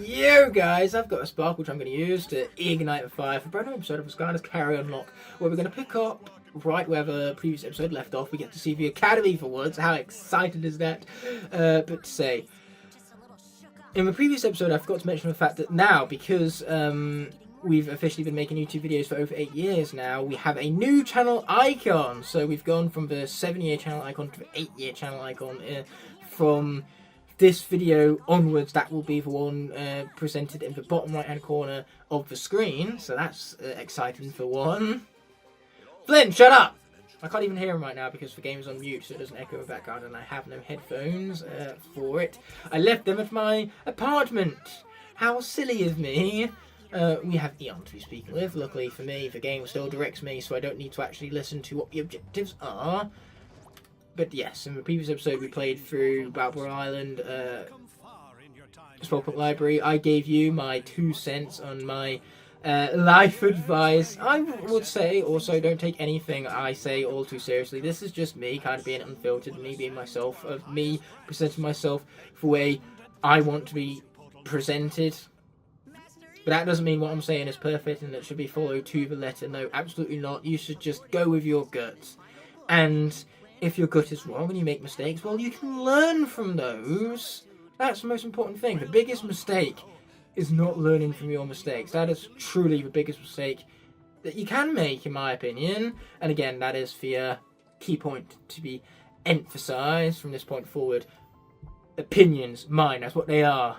Yo guys, I've got a spark which I'm going to use to ignite the fire for a brand new episode of Skylanders Carryon Locke, where we're going to pick up right where the previous episode left off. We get to see the Academy for once. How excited is that? But to say, in the previous episode I forgot to mention the fact that now, because we've officially been making YouTube videos for over 8 years now, we have a new channel icon. So we've gone from the 7-year channel icon to the 8-year channel icon. From this video onwards, that will be the one presented in the bottom right hand corner of the screen. So that's exciting for one. Flynn, shut up! I can't even hear him right now because the game is on mute, so it doesn't echo in the background, and I have no headphones for it. I left them at my apartment. How silly of me. We have Eon to be speaking with. Luckily for me, the game still directs me, so I don't need to actually listen to what the objectives are. But yes, in the previous episode we played through Balboa Island, Small Pump Library. I gave you my 2 cents on my life advice. I would say also, don't take anything I say all too seriously. This is just me kind of being unfiltered, me being myself, of me presenting myself the way I want to be presented. But that doesn't mean what I'm saying is perfect and it should be followed to the letter. No, absolutely not. You should just go with your gut. And if your gut is wrong and you make mistakes, well, you can learn from those. That's the most important thing. The biggest mistake is not learning from your mistakes. That is truly the biggest mistake that you can make, in my opinion. And again, that is the key point to be emphasised from this point forward. Opinions, mine, that's what they are.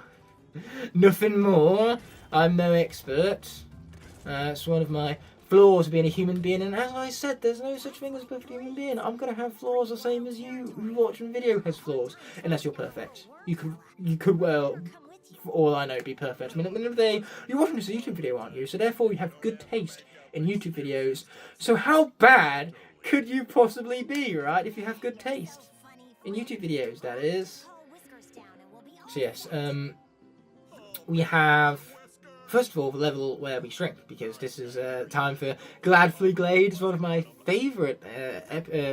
Nothing more. I'm no expert. It's one of my flaws of being a human being, and as I said, there's no such thing as a perfect human being. I'm gonna have flaws the same as you who watching the video has flaws, unless you're perfect. You could well, for all I know, be perfect. I mean, at the end of the day, you're watching this YouTube video, aren't you? So therefore, you have good taste in YouTube videos. So how bad could you possibly be, right? If you have good taste in YouTube videos, that is. So yes, we have, first of all, the level where we shrink, because this is time for Gladfully Glade. It's one of my favourite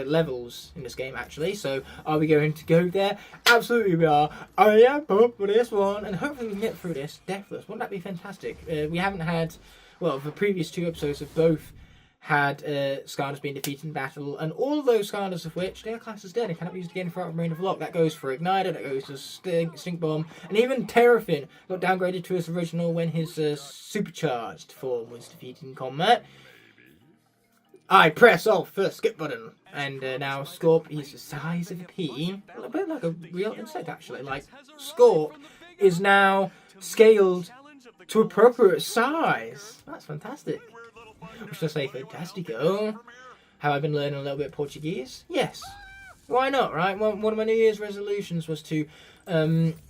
levels in this game, actually. So, are we going to go there? Absolutely we are. I am pumped for this one, and hopefully we can get through this deathless. Wouldn't that be fantastic? We haven't had, well, the previous 2 episodes have both had Skylanders being defeated in battle, and all of those Skylanders of which they are classed as dead and cannot be used again for Marine of Locke. That goes for Igknight, that goes to Stink Bomb, and even Terrafin got downgraded to his original when his supercharged form was defeated in combat. I press off first skip button, and now Scorp is the size of a pea, a bit like a real insect actually. Like Scorp is now scaled to appropriate size. That's fantastic. Or should I say fantastico? Have I been learning a little bit of Portuguese? Yes. Why not, right? One of my New Year's resolutions was to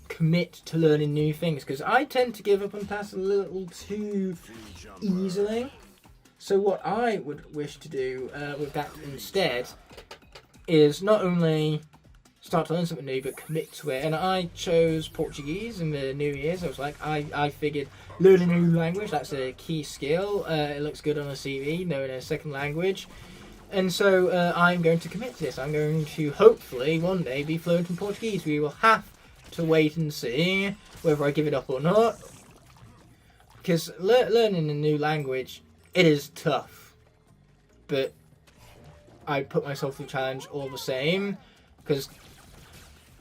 commit to learning new things, because I tend to give up on tasks a little too easily. So what I would wish to do with that instead is not only start to learn something new, but commit to it. And I chose Portuguese in the New Year's. I was like, I figured learning a new language, that's a key skill. It looks good on a CV, knowing a second language. And so I'm going to commit to this. I'm going to hopefully one day be fluent in Portuguese. We will have to wait and see whether I give it up or not. Because learning a new language, it is tough. But I put myself through challenge all the same. Because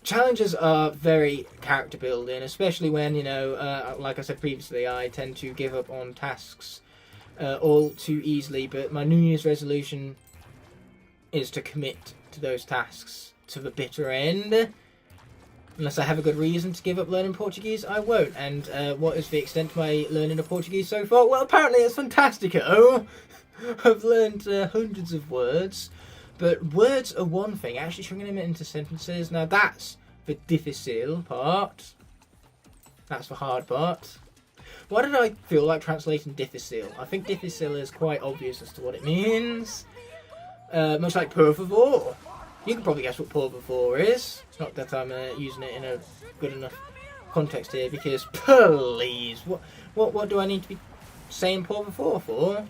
challenges are very character building, especially when, you know, like I said previously, I tend to give up on tasks all too easily, but my New Year's resolution is to commit to those tasks to the bitter end. Unless I have a good reason to give up learning Portuguese, I won't. And what is the extent of my learning of Portuguese so far? Well, apparently it's fantastico. I've learned hundreds of words. But words are one thing, actually stringing them into sentences, now that's the difficile part. That's the hard part. Why did I feel like translating difficile? I think difficile is quite obvious as to what it means. Much like por favor. You can probably guess what por favor is. It's not that I'm using it in a good enough context here, because please, what do I need to be saying por favor for?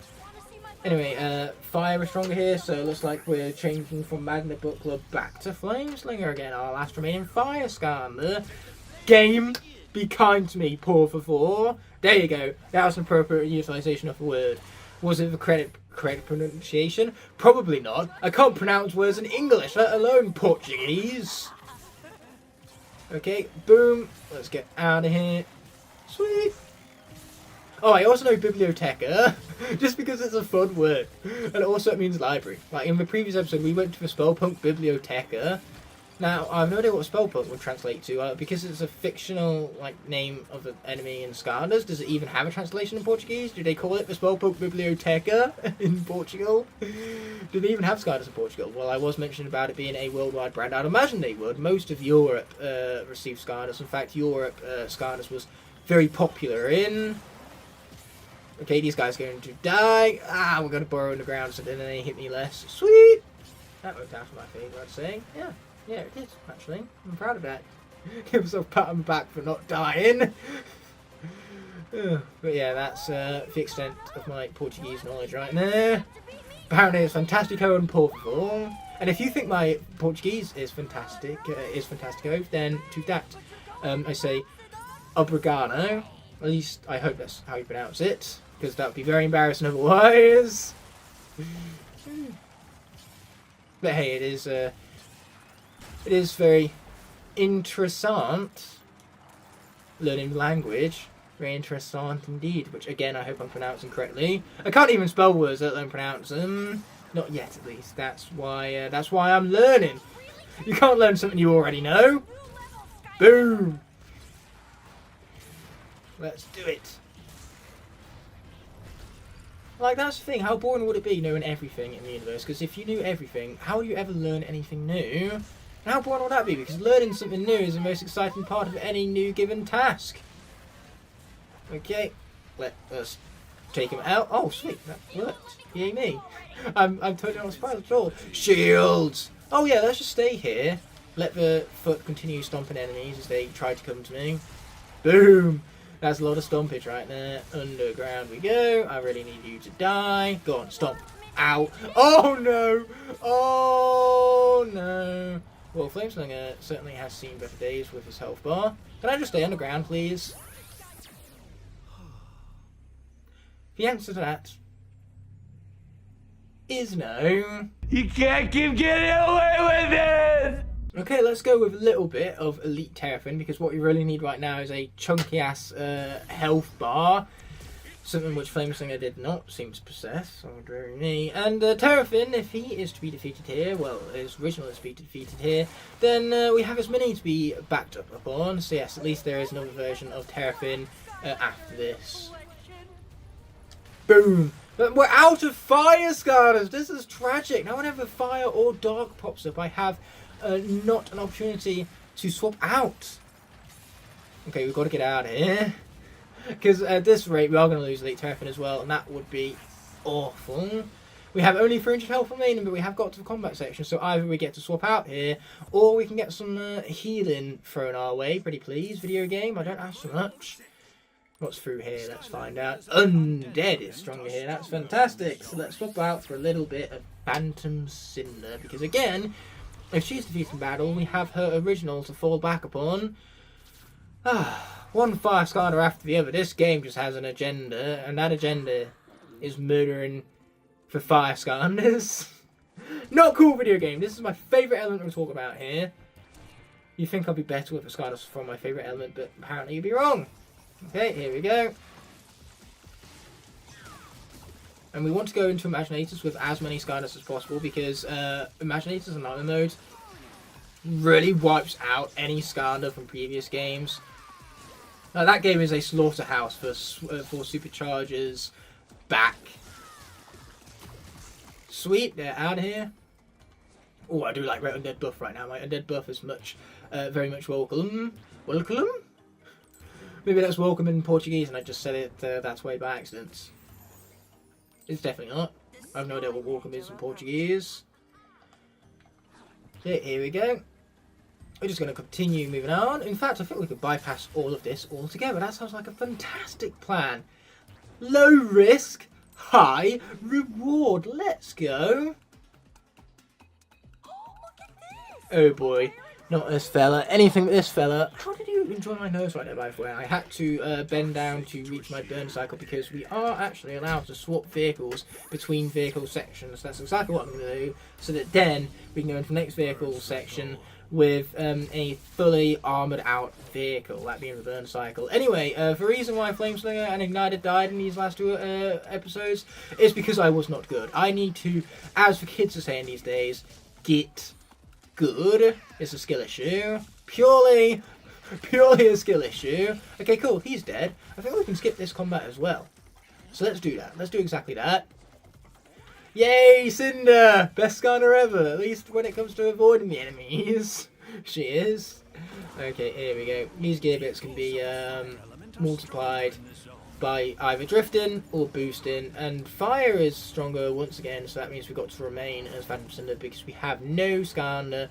Anyway, fire is stronger here, so it looks like we're changing from Magnet Book Club back to Flameslinger again, our last remaining Fire Skylander game Be kind to me, por favor. There you go. That was an appropriate utilization of the word. Was it the correct pronunciation? Probably not. I can't pronounce words in English, let alone Portuguese. Okay, boom. Let's get out of here. Sweet. Oh, I also know biblioteca, just because it's a fun word. And also it means library. Like in the previous episode, we went to the Spellpunk biblioteca. Now, I have no idea what Spellpunk would translate to, because it's a fictional name of an enemy in Skylanders. Does it even have a translation in Portuguese? Do they call it the Spellpunk biblioteca in Portugal? Do they even have Skylanders in Portugal? Well, I was mentioning about it being a worldwide brand. I'd imagine they would. Most of Europe received Skylanders. In fact, Europe, Skylanders was very popular in... Okay, these guys are going to die. We're going to burrow in the ground so then they hit me less. Sweet! That worked out for my favour, I'd say. Yeah, it is, actually. I'm proud of that. Give myself a pat on the back for not dying. But yeah, that's the extent of my Portuguese knowledge right there. Apparently it's fantastico and portugal. And if you think my Portuguese is fantastico, then to that I say obrigado. At least I hope that's how you pronounce it, because that would be very embarrassing otherwise. But hey, it is very interessant learning language. Very interessant indeed, which again I hope I'm pronouncing correctly. I can't even spell words, let alone pronounce them. Not yet, at least. That's why I'm learning. You can't learn something you already know. Boom. Let's do it. Like, that's the thing. How boring would it be knowing everything in the universe? Because if you knew everything, how would you ever learn anything new? And how boring would that be? Because learning something new is the most exciting part of any new given task. Okay, let us take him out. Oh, sweet, that worked. Yay me. I'm totally not surprised at all. Shields! Oh yeah, let's just stay here. Let the foot continue stomping enemies as they try to come to me. Boom! That's a lot of stompage right there. Underground we go. I really need you to die. Go on, stomp. Ow. Oh no! Oh no! Well, Flameslinger certainly has seen better days with his health bar. Can I just stay underground, please? The answer to that is no. You can't keep getting away with it! Okay, let's go with a little bit of Elite Terrapin, because what we really need right now is a chunky-ass health bar. Something which Flameslinger did not seem to possess, ordinary me. And Terrapin, if he is to be defeated here, well, his original is to be defeated here, then we have his mini to be backed up upon. So yes, at least there is another version of Terrapin after this. Boom! But we're out of fire, Skylanders! This is tragic. Now whenever fire or dark pops up, I have not an opportunity to swap out. Okay, we've got to get out of here. Because at this rate, we are going to lose Elite Terrapin as well, and that would be awful. We have only 300 health remaining, but we have got to the combat section, so either we get to swap out here, or we can get some healing thrown our way. Pretty please, video game. I don't ask so much. What's through here? Let's find out. Undead is stronger here. That's fantastic. So let's swap out for a little bit of Phantom Cinder, because again, if she's defeated in battle, we have her original to fall back upon. One fire Skylander after the other. This game just has an agenda, and that agenda is murdering for fire Skylanders. Not cool video game. This is my favourite element to talk about here. You think I'll be better with a Skylanders from my favourite element, but apparently you'd be wrong. Okay, here we go. And we want to go into Imaginators with as many Skylanders as possible, because Imaginators in Nightmare mode really wipes out any Skylander from previous games. Now, that game is a slaughterhouse for superchargers back. Sweet, they're out of here. Oh, I do like Red Undead buff right now. My Undead buff is very much welcome. Welcome? Maybe that's welcome in Portuguese and I just said it that way by accident. It's definitely not. I have no idea what welcome is in Portuguese. Okay, here we go. We're just going to continue moving on. In fact, I think we could bypass all of this altogether. That sounds like a fantastic plan. Low risk, high reward. Let's go. Oh boy. Not this fella. Anything but this fella. How did you enjoy my nose right now, by the way. I had to bend down to reach my burn cycle because we are actually allowed to swap vehicles between vehicle sections. That's exactly what I'm going to do, so that then we can go into the next vehicle section with a fully armoured out vehicle, that being the burn cycle. Anyway, the reason why Flameslinger and Ignited died in these last two episodes is because I was not good. I need to, as the kids are saying these days, get good. It's a skill issue. Purely a skill issue. Okay, cool, he's dead. I think we can skip this combat as well. So let's do that. Let's do exactly that. Yay, Cinder! Best Skylander ever, at least when it comes to avoiding the enemies. She is. Okay, here we go. These gear bits can be multiplied by either drifting or boosting, and fire is stronger once again, so that means we've got to remain as Phantom Cinder because we have no Skylander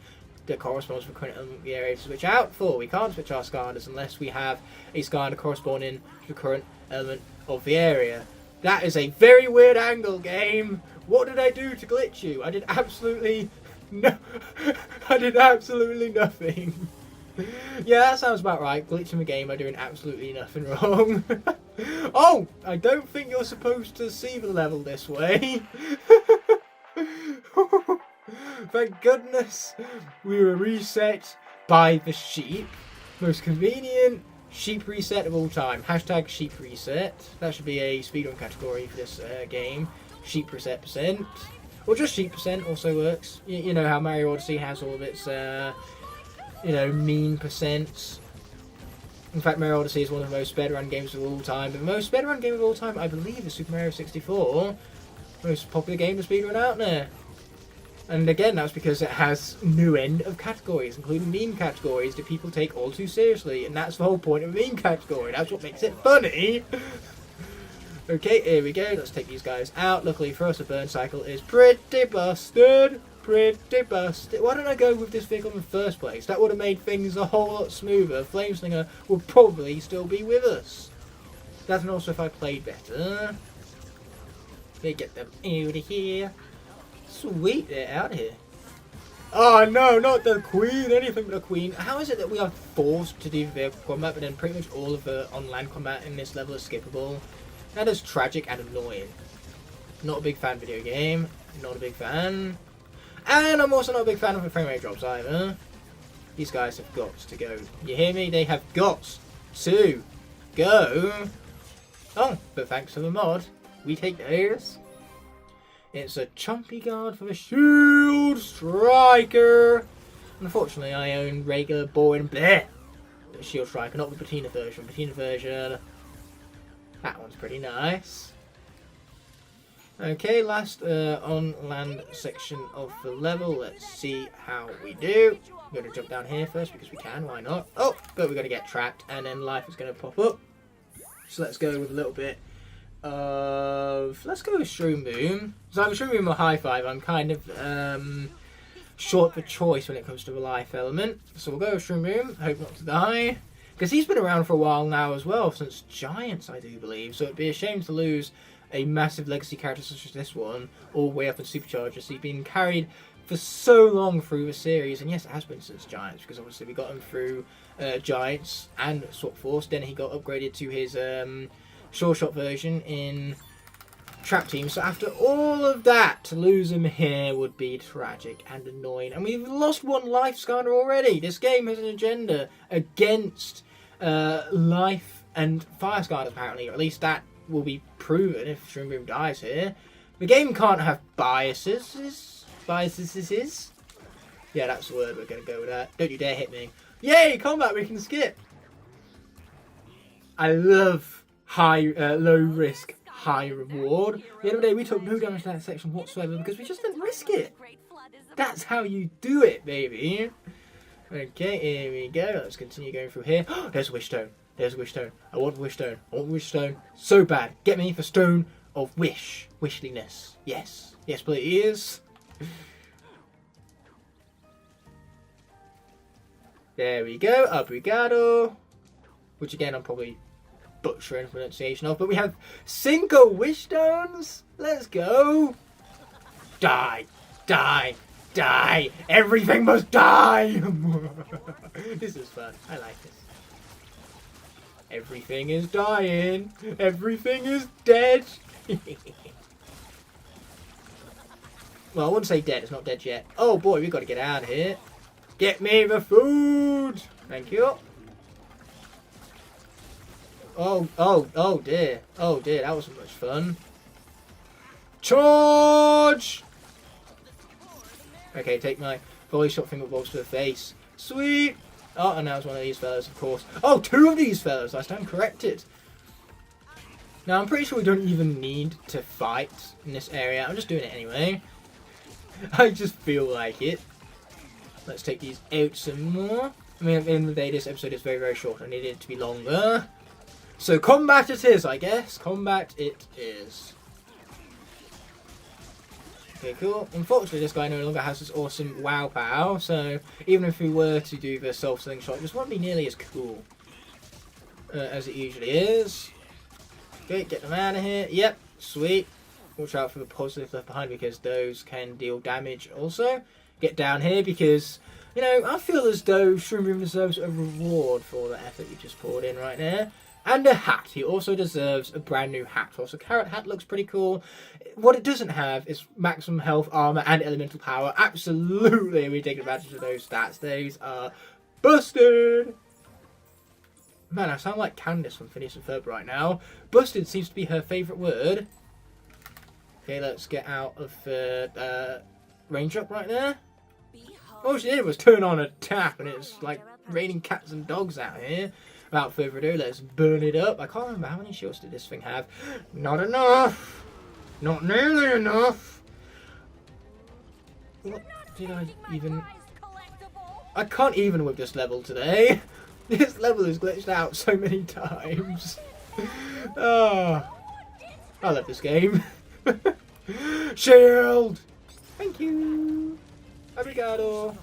that corresponds with the current element of the area to switch out for. We can't switch our Skylanders unless we have a Skylander corresponding to the current element of the area. That is a very weird angle, game. What did I do to glitch you? I did absolutely no. I did absolutely nothing. Yeah, that sounds about right. Glitching the game by doing absolutely nothing wrong. Oh, I don't think you're supposed to see the level this way. Thank goodness we were reset by the sheep. Most convenient sheep reset of all time. Hashtag sheep reset. That should be a speedrun category for this game. Sheep reset percent. Or just sheep percent also works. You know how Mario Odyssey has all of its, mean percents. In fact, Mario Odyssey is one of the most speedrun games of all time. But the most speedrun game of all time, I believe, is Super Mario 64. Most popular game to speedrun out there. And again, that's because it has no end of categories, including meme categories that people take all too seriously. And that's the whole point of a meme category. That's what makes it funny. Okay, here we go. Let's take these guys out. Luckily for us, the burn cycle is pretty busted. Pretty busted. Why don't I go with this vehicle in the first place? That would have made things a whole lot smoother. Flameslinger would probably still be with us. That's also if I played better. Let me get them out of here. Sweet, they're out of here. Oh no, not the Queen, anything but the Queen. How is it that we are forced to do vehicle combat, but then pretty much all of the on-land combat in this level is skippable? That is tragic and annoying. Not a big fan of video game, not a big fan. And I'm also not a big fan of the frame rate drops either. These guys have got to go. You hear me? They have got to go. Oh, but thanks to the mod, we take those. It's a Chompy Guard for the Shield Striker. Unfortunately, I own regular, boring, bleh, Shield Striker, not the Patina version. Patina version, that one's pretty nice. Okay, last on-land section of the level. Let's see how we do. I'm going to jump down here first because we can, why not? Oh, but we're going to get trapped and then life is going to pop up. So let's go with a little bit of... Let's go with Shroom Boom. So I'm Shroom Boom or High Five. I'm kind of short for choice when it comes to the life element. So we'll go with Shroom Boom. Hope not to die. Because he's been around for a while now as well, since Giants, I do believe. So it'd be a shame to lose a massive legacy character such as this one, all the way up in Superchargers. He's been carried for so long through the series, and yes, it has been since Giants, because obviously we got him through Giants and Swap Force. Then he got upgraded to his Sure Shot version in Trap Team. So after all of that, to lose him here would be tragic and annoying. And we've lost one life Skylander already. This game has an agenda against life and fire Skylanders, apparently, or at least that will be proven if Shroom Boom dies here. The game can't have biases. Biases? Yeah, that's the word. We're going to go with that. Don't you dare hit me. Yay, combat we can skip. I love low risk, high reward. The other day we took no damage to that section whatsoever because we just didn't risk it. That's how you do it, baby. Okay, here we go. Let's continue going through here. There's a Wish Stone. There's a Wish Stone. I want Wish Stone. I want Wish Stone so bad. Get me the Stone of Wish. Wishliness. Yes. Yes, please. There we go. Obrigado. Which again, I'm probably butchering pronunciation of. But we have 5 Wish Stones. Let's go. Die. Die. Die. Everything must die. This is fun. I like this. Everything is dying. Everything is dead. Well, I wouldn't say dead. It's not dead yet. Oh boy, we've got to get out of here. Get me the food. Thank you. Oh dear. Oh dear, that wasn't much fun. Charge! Okay, take my volley shot finger bolts to the face. Sweet! Oh, and now it's one of these fellas, of course. Oh, 2 of these fellas! I stand corrected. Now, I'm pretty sure we don't even need to fight in this area. I'm just doing it anyway. I just feel like it. Let's take these out some more. I mean, at the end of the day, this episode is very, very short. I needed it to be longer. So, combat it is, I guess. Combat it is. Okay, cool. Unfortunately, this guy no longer has this awesome wow pow, so even if we were to do the self-sling shot, it just won't be nearly as cool as it usually is. Okay, get them out of here. Yep, sweet. Watch out for the positives left behind because those can deal damage also. Get down here because, you know, I feel as though Shroom Room deserves a reward for the effort you just poured in right there. And a hat. He also deserves a brand new hat. Also, Carrot Hat looks pretty cool. What it doesn't have is maximum health, armor, and elemental power. Absolutely, we take advantage of those stats. Those are busted. Man, I sound like Candace from Phineas and Ferb right now. Busted seems to be her favourite word. Okay, let's get out of the range up right there. All she did was turn on a tap, and it's like raining cats and dogs out here. Without further ado, let's burn it up. I can't remember how many shields did this thing have. Not enough. Not nearly enough. What did I even... I can't even with this level today. This level is glitched out so many times. Oh, I love this game. Shield! Thank you. Obrigado.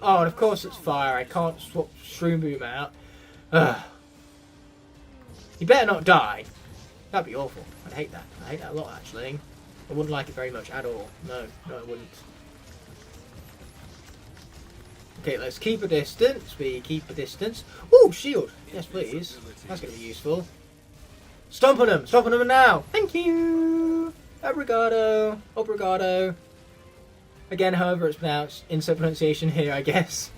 Oh, and of course it's fire. I can't swap Shroom Boom out. You better not die. That'd be awful. I'd hate that. I hate that a lot, actually. I wouldn't like it very much at all. No, I wouldn't. Okay, let's keep a distance. We keep a distance. Oh, shield. Yes, please. That's going to be useful. Stomp on them. Stomp on them now. Thank you. Obrigado. Obrigado. Again, however it's pronounced. Insert pronunciation here, I guess.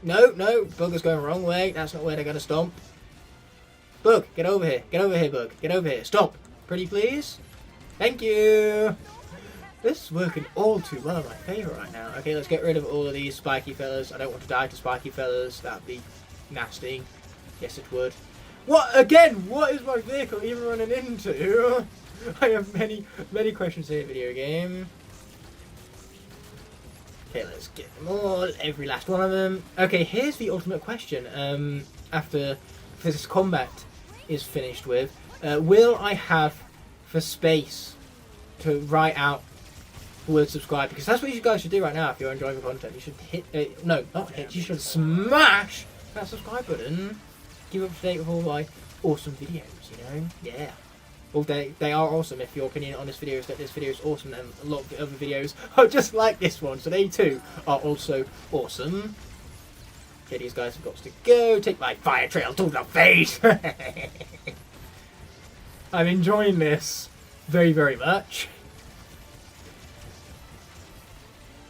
No, Bug is going the wrong way. That's not where they're going to stomp. Bug, get over here. Get over here, Bug. Get over here. Stomp. Pretty please. Thank you. This is working all too well in my favour right now. Okay, let's get rid of all of these spiky fellas. I don't want to die to spiky fellas. That'd be nasty. Yes, it would. What? Again, what is my vehicle even running into? I have many questions here, video game. Okay, let's get them all, every last one of them. Okay, here's the ultimate question. After this combat is finished with, will I have the space to write out the word subscribe? Because that's what you guys should do right now if you're enjoying the content. You should hit, no, not hit, you should smash that subscribe button. Keep up to date with all my awesome videos, you know? Yeah. Well, they are awesome. If your opinion on this video is that this video is awesome, and a lot of the other videos are just like this one, so they too are also awesome. Okay, these guys have got to go. Take my fire trail to the face. I'm enjoying this very, very much.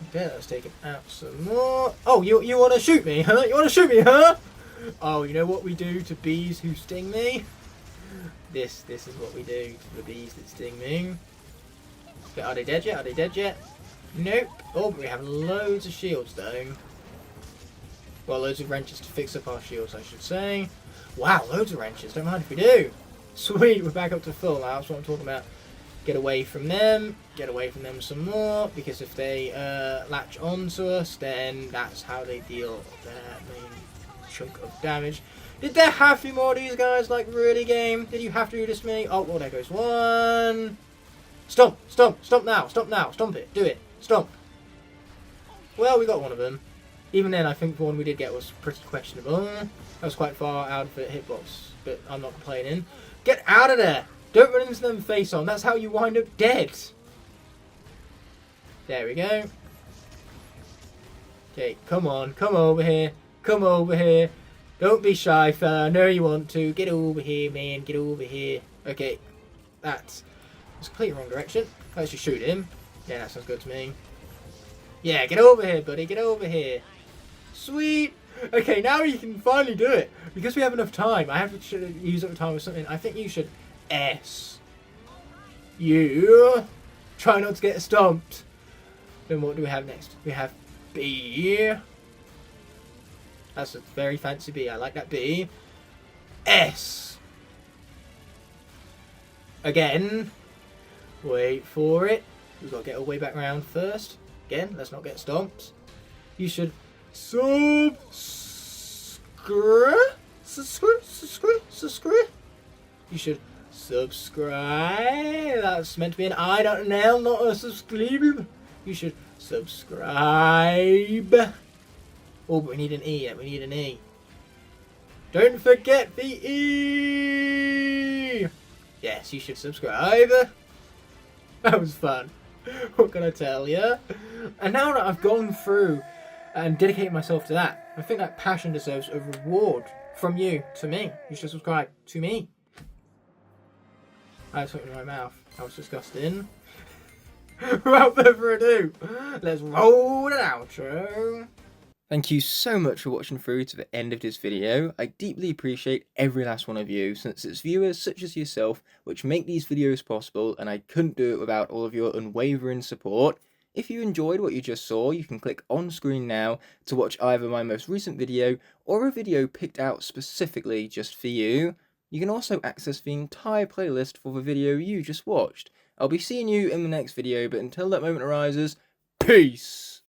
Okay, let's take it out some more. Oh, you want to shoot me, huh? You want to shoot me, huh? Oh, you know what we do to bees who sting me? This is what we do to the bees that sting me. But are they dead yet? Are they dead yet? Nope. Oh, but we have loads of shields though. Well, loads of wrenches to fix up our shields, I should say. Wow, loads of wrenches. Don't mind if we do. Sweet, we're back up to full now. That's what I'm talking about. Get away from them. Get away from them some more. Because if they latch on to us, then that's how they deal their main chunk of damage. Did there have to be more of these guys? Like, really, game? Did you have to do this to me? Oh, well, there goes one. Stomp! Stomp! Stomp now! Stomp now! Stomp it! Do it! Stomp! Well, we got one of them. Even then, I think the one we did get was pretty questionable. That was quite far out of the hitbox, but I'm not complaining. Get out of there! Don't run into them face on. That's how you wind up dead. There we go. Okay, come on. Come over here. Come over here. Don't be shy, fella. I know you want to. Get over here, man. Get over here. Okay. That's completely wrong direction. Let's just shoot him. Yeah, that sounds good to me. Yeah, get over here, buddy. Get over here. Sweet. Okay, now you can finally do it. Because we have enough time. I have to use up the time with something. I think you should S. You. Try not to get stomped. Then what do we have next? We have B. That's a very fancy B. I like that B. S. Again. Wait for it. We've got to get our way back around first. Again, let's not get stomped. You should subscribe. You should subscribe. That's meant to be an I, not an L, not a subscribe. You should subscribe. Oh, but we need an E. We need an E. Don't forget the E. Yes, you should subscribe. That was fun. What can I tell you? And now that I've gone through and dedicated myself to that, I think that passion deserves a reward from you to me. You should subscribe to me. I had something in my mouth. I was disgusting. Without further ado, let's roll an outro. Thank you so much for watching through to the end of this video. I deeply appreciate every last one of you, since it's viewers such as yourself which make these videos possible, and I couldn't do it without all of your unwavering support. If you enjoyed what you just saw, you can click on screen now to watch either my most recent video or a video picked out specifically just for you. You can also access the entire playlist for the video you just watched. I'll be seeing you in the next video, but until that moment arises, peace!